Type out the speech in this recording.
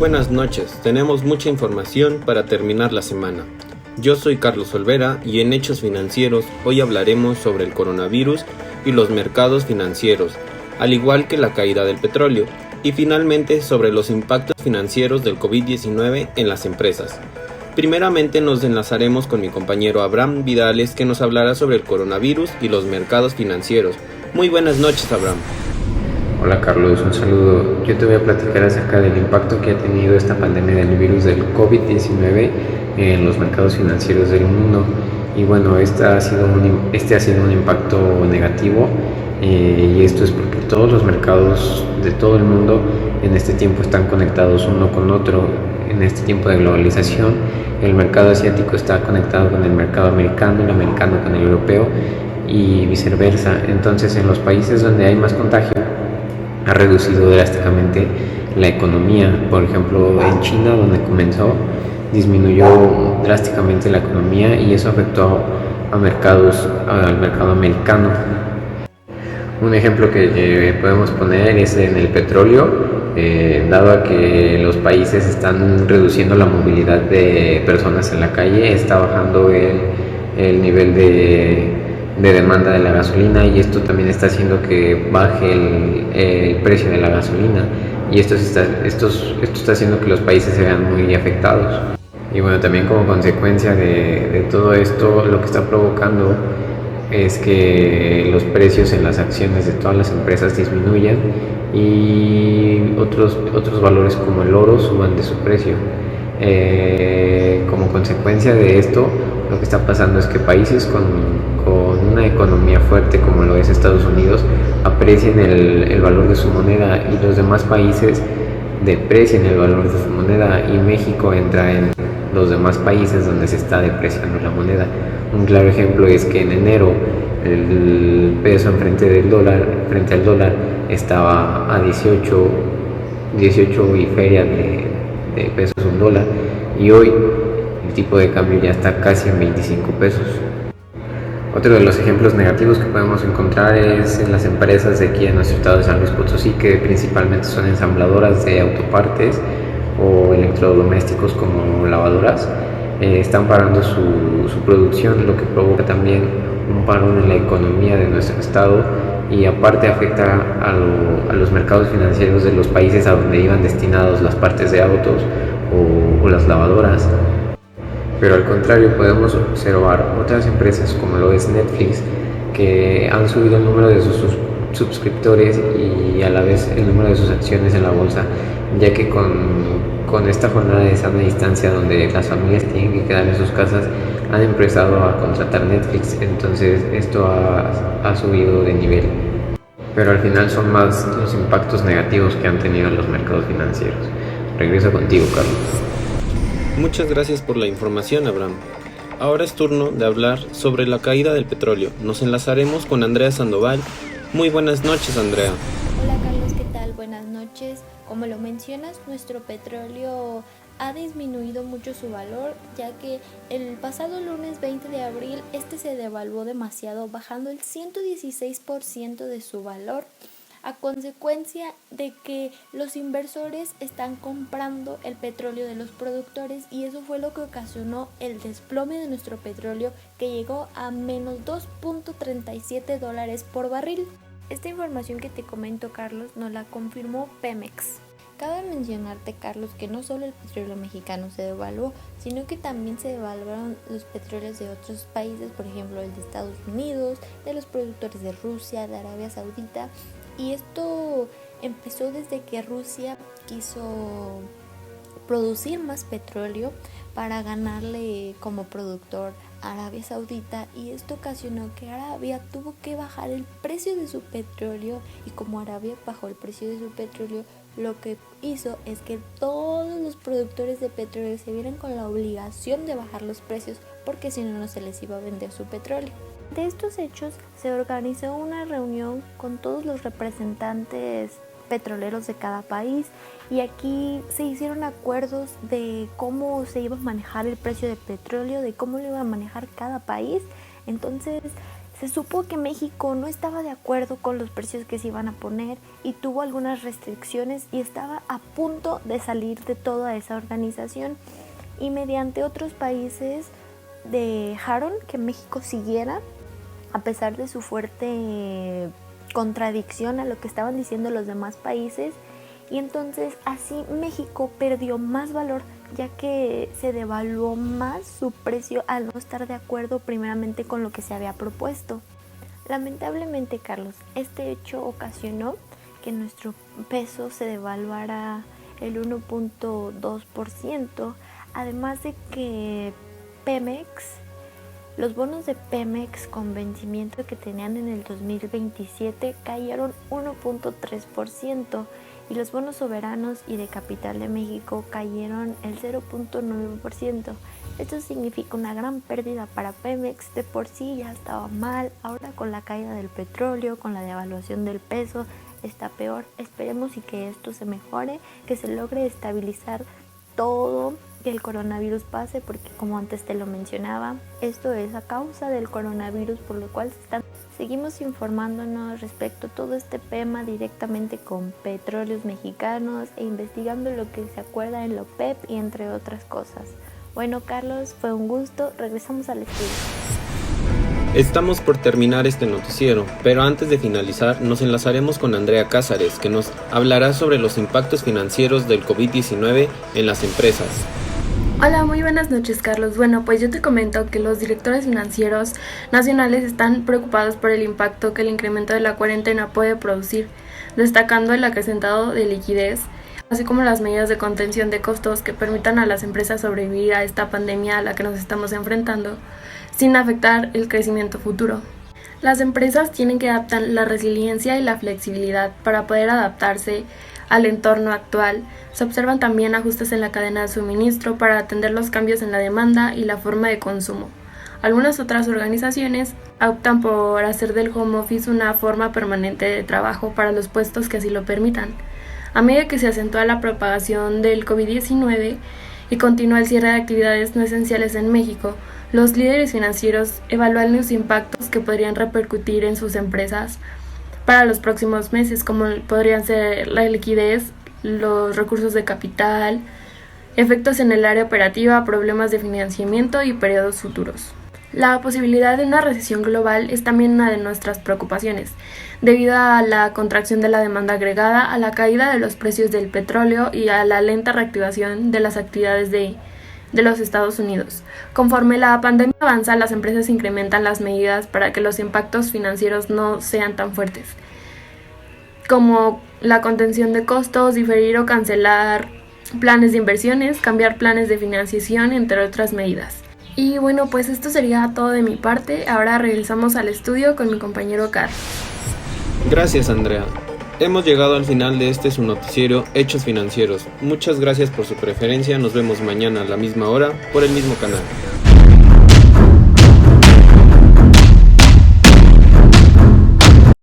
buenas noches, tenemos mucha información para terminar la semana. Yo soy Carlos Olvera y en Hechos Financieros hoy hablaremos sobre el coronavirus y los mercados financieros, al igual que la caída del petróleo, y finalmente sobre los impactos financieros del COVID-19 en las empresas. Primeramente nos enlazaremos con mi compañero Abraham Vidales, que nos hablará sobre el coronavirus y los mercados financieros. Muy buenas noches, Abraham. Hola Carlos, un saludo. Yo te voy a platicar acerca del impacto que ha tenido esta pandemia del virus del COVID-19 en los mercados financieros del mundo. Y bueno, este ha sido un impacto negativo, y esto es porque todos los mercados de todo el mundo en este tiempo están conectados uno con otro. En este tiempo de globalización, el mercado asiático está conectado con el mercado americano, el americano con el europeo y viceversa. Entonces, en los países donde hay más contagio, ha reducido drásticamente la economía. Por ejemplo, en China, donde comenzó, disminuyó drásticamente la economía y eso afectó al mercado americano. Un ejemplo que podemos poner es en el petróleo, dado a que los países están reduciendo la movilidad de personas en la calle, está bajando el nivel de demanda de la gasolina, y esto también está haciendo que baje el precio de la gasolina, y esto está haciendo que los países se vean muy afectados. Y bueno, también como consecuencia de todo esto, lo que está provocando es que los precios en las acciones de todas las empresas disminuyan y otros valores como el oro suban de su precio. Como consecuencia de esto, lo que está pasando es que países con una economía fuerte como lo es Estados Unidos aprecien el valor de su moneda, y los demás países deprecien el valor de su moneda, y México entra en los demás países donde se está depreciando la moneda. Un claro ejemplo es que en enero el peso frente al dólar estaba a 18 y feria de pesos un dólar, y hoy el tipo de cambio ya está casi en 25 pesos. Otro de los ejemplos negativos que podemos encontrar es en las empresas de aquí en nuestro estado de San Luis Potosí, que principalmente son ensambladoras de autopartes o electrodomésticos como lavadoras. Están parando su producción, lo que provoca también un parón en la economía de nuestro estado, y aparte afecta a los mercados financieros de los países a donde iban destinados las partes de autos o las lavadoras. Pero al contrario, podemos observar otras empresas como lo es Netflix, que han subido el número de sus suscriptores y a la vez el número de sus acciones en la bolsa, ya que con esta jornada de sana distancia donde las familias tienen que quedar en sus casas, han empezado a contratar Netflix. Entonces esto ha subido de nivel. Pero al final son más los impactos negativos que han tenido en los mercados financieros. Regreso contigo, Carlos. Muchas gracias por la información, Abraham. Ahora es turno de hablar sobre la caída del petróleo. Nos enlazaremos con Andrea Sandoval. Muy buenas noches, Andrea. Hola Carlos, ¿qué tal? Buenas noches. Como lo mencionas, nuestro petróleo ha disminuido mucho su valor, ya que el pasado lunes 20 de abril se devaluó demasiado, bajando el 116% de su valor, a consecuencia de que los inversores están comprando el petróleo de los productores, y eso fue lo que ocasionó el desplome de nuestro petróleo, que llegó a menos $2.37 por barril. Esta información que te comento, Carlos, nos la confirmó Pemex. Cabe mencionarte, Carlos, que no solo el petróleo mexicano se devaluó, sino que también se devaluaron los petróleos de otros países, por ejemplo el de Estados Unidos, de los productores de Rusia, de Arabia Saudita, y esto empezó desde que Rusia quiso producir más petróleo para ganarle como productor a Arabia Saudita, y esto ocasionó que Arabia tuvo que bajar el precio de su petróleo, y como Arabia bajó el precio de su petróleo, lo que hizo es que todos los productores de petróleo se vieran con la obligación de bajar los precios, porque si no, no se les iba a vender su petróleo. De estos hechos se organizó una reunión con todos los representantes petroleros de cada país, y aquí se hicieron acuerdos de cómo se iba a manejar el precio del petróleo, de cómo lo iba a manejar cada país. Entonces Se supo que México no estaba de acuerdo con los precios que se iban a poner y tuvo algunas restricciones y estaba a punto de salir de toda esa organización, y mediante otros países dejaron que México siguiera a pesar de su fuerte contradicción a lo que estaban diciendo los demás países, y entonces así México perdió más valor, ya que se devaluó más su precio al no estar de acuerdo primeramente con lo que se había propuesto. Lamentablemente, Carlos, este hecho ocasionó que nuestro peso se devaluara el 1.2%, además de que los bonos de Pemex con vencimiento que tenían en el 2027 cayeron 1.3%, y los bonos soberanos y de Capital de México cayeron el 0.9%. Esto significa una gran pérdida para Pemex. De por sí ya estaba mal, ahora con la caída del petróleo, con la devaluación del peso, está peor. Esperemos y que esto se mejore, que se logre estabilizar todo, que el coronavirus pase, porque como antes te lo mencionaba, esto es a causa del coronavirus, por lo cual seguimos informándonos respecto a todo este tema directamente con Petróleos Mexicanos e investigando lo que se acuerda en la OPEP y entre otras cosas. Bueno, Carlos, fue un gusto, regresamos al estudio. Estamos por terminar este noticiero, pero antes de finalizar nos enlazaremos con Andrea Cázares, que nos hablará sobre los impactos financieros del COVID-19 en las empresas. Hola, muy buenas noches, Carlos. Bueno, pues yo te comento que los directores financieros nacionales están preocupados por el impacto que el incremento de la cuarentena puede producir, destacando el acrecentado de liquidez, así como las medidas de contención de costos que permitan a las empresas sobrevivir a esta pandemia a la que nos estamos enfrentando, sin afectar el crecimiento futuro. Las empresas tienen que adaptar la resiliencia y la flexibilidad para poder adaptarse al entorno actual. Se observan también ajustes en la cadena de suministro para atender los cambios en la demanda y la forma de consumo. Algunas otras organizaciones optan por hacer del home office una forma permanente de trabajo para los puestos que así lo permitan. A medida que se acentúa la propagación del COVID-19 y continúa el cierre de actividades no esenciales en México, los líderes financieros evalúan los impactos que podrían repercutir en sus empresas para los próximos meses, como podrían ser la liquidez, los recursos de capital, efectos en el área operativa, problemas de financiamiento y periodos futuros. La posibilidad de una recesión global es también una de nuestras preocupaciones, debido a la contracción de la demanda agregada, a la caída de los precios del petróleo y a la lenta reactivación de las actividades de los Estados Unidos. Conforme la pandemia avanza, las empresas incrementan las medidas para que los impactos financieros no sean tan fuertes, como la contención de costos, diferir o cancelar planes de inversiones, cambiar planes de financiación, entre otras medidas. Y bueno, pues esto sería todo de mi parte. Ahora regresamos al estudio con mi compañero Carlos. Gracias, Andrea. Hemos llegado al final de su noticiero Hechos Financieros. Muchas gracias por su preferencia. Nos vemos mañana a la misma hora por el mismo canal.